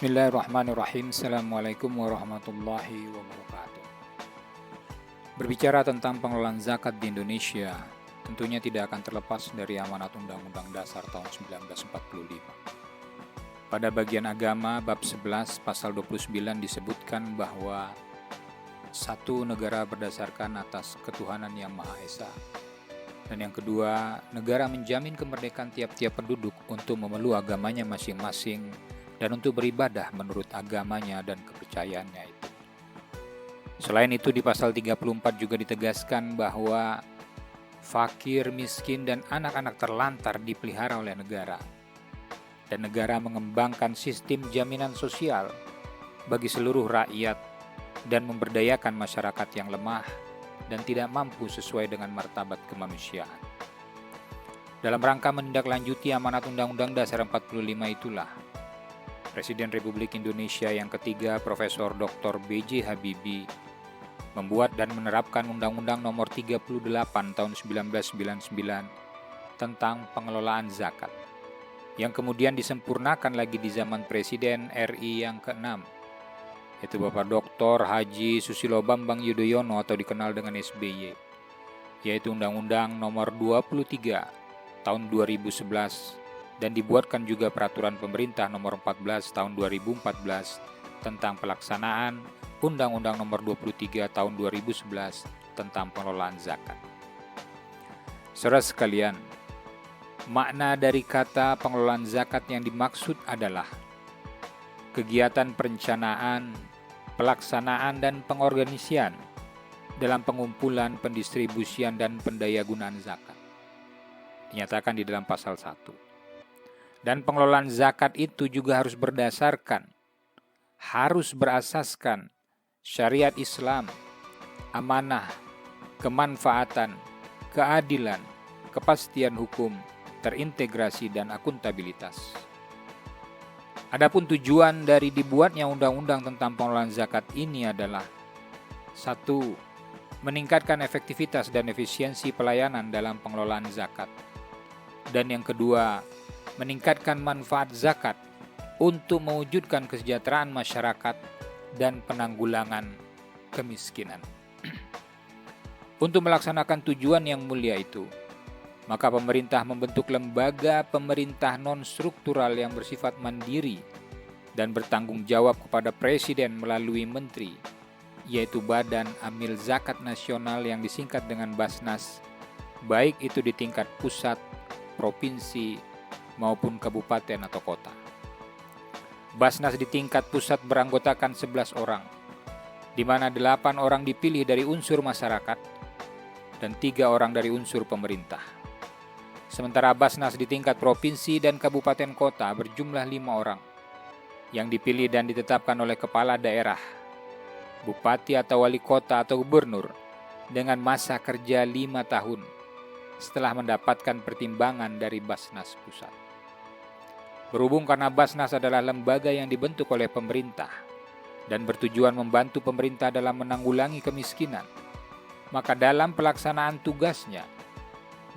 Bismillahirrahmanirrahim. Assalamualaikum warahmatullahi wabarakatuh. Berbicara tentang pengelolaan zakat di Indonesia, tentunya tidak akan terlepas dari amanat Undang-Undang Dasar tahun 1945. Pada bagian agama, bab 11, pasal 29 disebutkan bahwa satu, negara berdasarkan atas ketuhanan yang Maha Esa. Dan yang kedua, negara menjamin kemerdekaan tiap-tiap penduduk untuk memeluk agamanya masing-masing dan untuk beribadah menurut agamanya dan kepercayaannya itu. Selain itu di pasal 34 juga ditegaskan bahwa fakir, miskin, dan anak-anak terlantar dipelihara oleh negara. Dan negara mengembangkan sistem jaminan sosial bagi seluruh rakyat dan memberdayakan masyarakat yang lemah dan tidak mampu sesuai dengan martabat kemanusiaan. Dalam rangka menindaklanjuti amanat Undang-Undang Dasar 45 itulah, Presiden Republik Indonesia yang ketiga, Profesor Dr. B.J. Habibie, membuat dan menerapkan Undang-Undang Nomor 38 Tahun 1999 tentang pengelolaan zakat, yang kemudian disempurnakan lagi di zaman Presiden RI yang ke-6, yaitu Bapak Dr. Haji Susilo Bambang Yudhoyono atau dikenal dengan SBY, yaitu Undang-Undang Nomor 23 Tahun 2011, dan dibuatkan juga Peraturan Pemerintah Nomor 14 Tahun 2014 tentang pelaksanaan Undang-Undang Nomor 23 Tahun 2011 tentang pengelolaan zakat. Saudara sekalian, makna dari kata pengelolaan zakat yang dimaksud adalah kegiatan perencanaan, pelaksanaan, dan pengorganisian dalam pengumpulan, pendistribusian, dan pendayagunaan zakat. Dinyatakan di dalam pasal 1. Dan pengelolaan zakat itu juga harus berasaskan syariat Islam, amanah, kemanfaatan, keadilan, kepastian hukum, terintegrasi, dan akuntabilitas. Adapun tujuan dari dibuatnya undang-undang tentang pengelolaan zakat ini adalah 1. Meningkatkan efektivitas dan efisiensi pelayanan dalam pengelolaan zakat. Dan yang kedua, meningkatkan manfaat zakat untuk mewujudkan kesejahteraan masyarakat dan penanggulangan kemiskinan. Untuk melaksanakan tujuan yang mulia itu, maka pemerintah membentuk lembaga pemerintah non-struktural yang bersifat mandiri dan bertanggung jawab kepada Presiden melalui Menteri, yaitu Badan Amil Zakat Nasional yang disingkat dengan Basnas, baik itu di tingkat pusat, provinsi, maupun kabupaten atau kota. Basnas di tingkat pusat beranggotakan 11 orang, di mana 8 orang dipilih dari unsur masyarakat dan 3 orang dari unsur pemerintah. Sementara Basnas di tingkat provinsi dan kabupaten kota berjumlah 5 orang, yang dipilih dan ditetapkan oleh kepala daerah, bupati atau wali kota atau gubernur, dengan masa kerja 5 tahun setelah mendapatkan pertimbangan dari Basnas pusat. Berhubung karena Basnas adalah lembaga yang dibentuk oleh pemerintah dan bertujuan membantu pemerintah dalam menanggulangi kemiskinan, maka dalam pelaksanaan tugasnya,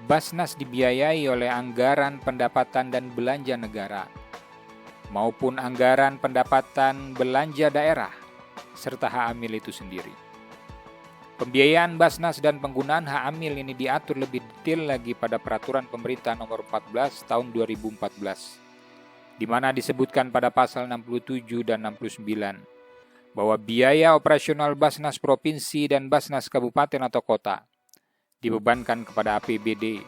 Basnas dibiayai oleh anggaran pendapatan dan belanja negara maupun anggaran pendapatan belanja daerah serta hak amil itu sendiri. Pembiayaan Basnas dan penggunaan hak amil ini diatur lebih detail lagi pada Peraturan Pemerintah Nomor 14 Tahun 2014, di mana disebutkan pada pasal 67 dan 69 bahwa biaya operasional Basnas Provinsi dan Basnas Kabupaten atau Kota dibebankan kepada APBD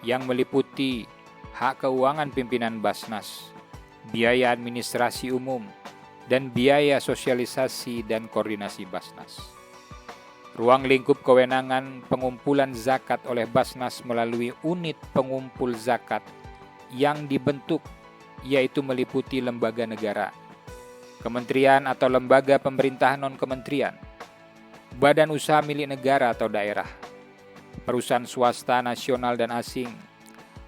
yang meliputi hak keuangan pimpinan Basnas, biaya administrasi umum, dan biaya sosialisasi dan koordinasi Basnas. Ruang lingkup kewenangan pengumpulan zakat oleh Basnas melalui unit pengumpul zakat yang dibentuk, yaitu meliputi lembaga negara, kementerian atau lembaga pemerintahan non-kementerian, badan usaha milik negara atau daerah, perusahaan swasta nasional dan asing,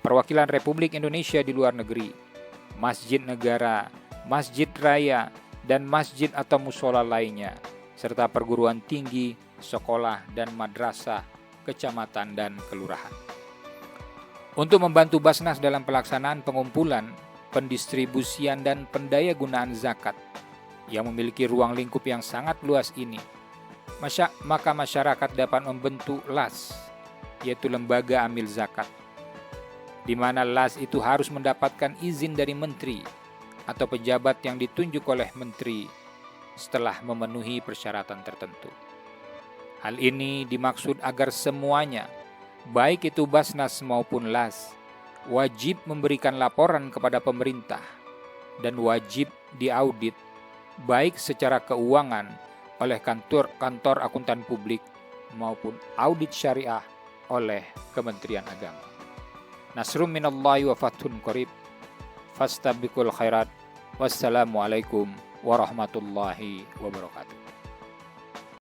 perwakilan Republik Indonesia di luar negeri, masjid negara, masjid raya, dan masjid atau mushola lainnya, serta perguruan tinggi, sekolah, dan madrasah, kecamatan, dan kelurahan. Untuk membantu Basnas dalam pelaksanaan pengumpulan, pendistribusian dan pendayagunaan zakat yang memiliki ruang lingkup yang sangat luas ini, maka masyarakat dapat membentuk LAS, yaitu Lembaga Amil Zakat, di mana LAS itu harus mendapatkan izin dari menteri atau pejabat yang ditunjuk oleh menteri setelah memenuhi persyaratan tertentu. Hal ini dimaksud agar semuanya, baik itu Basnas maupun LAS, wajib memberikan laporan kepada pemerintah dan wajib diaudit baik secara keuangan oleh kantor akuntan publik maupun audit syariah oleh Kementerian Agama. Nasrum minallahi wa fathun qarib. Fastabiqul khairat. Wassalamualaikum warahmatullahi wabarakatuh.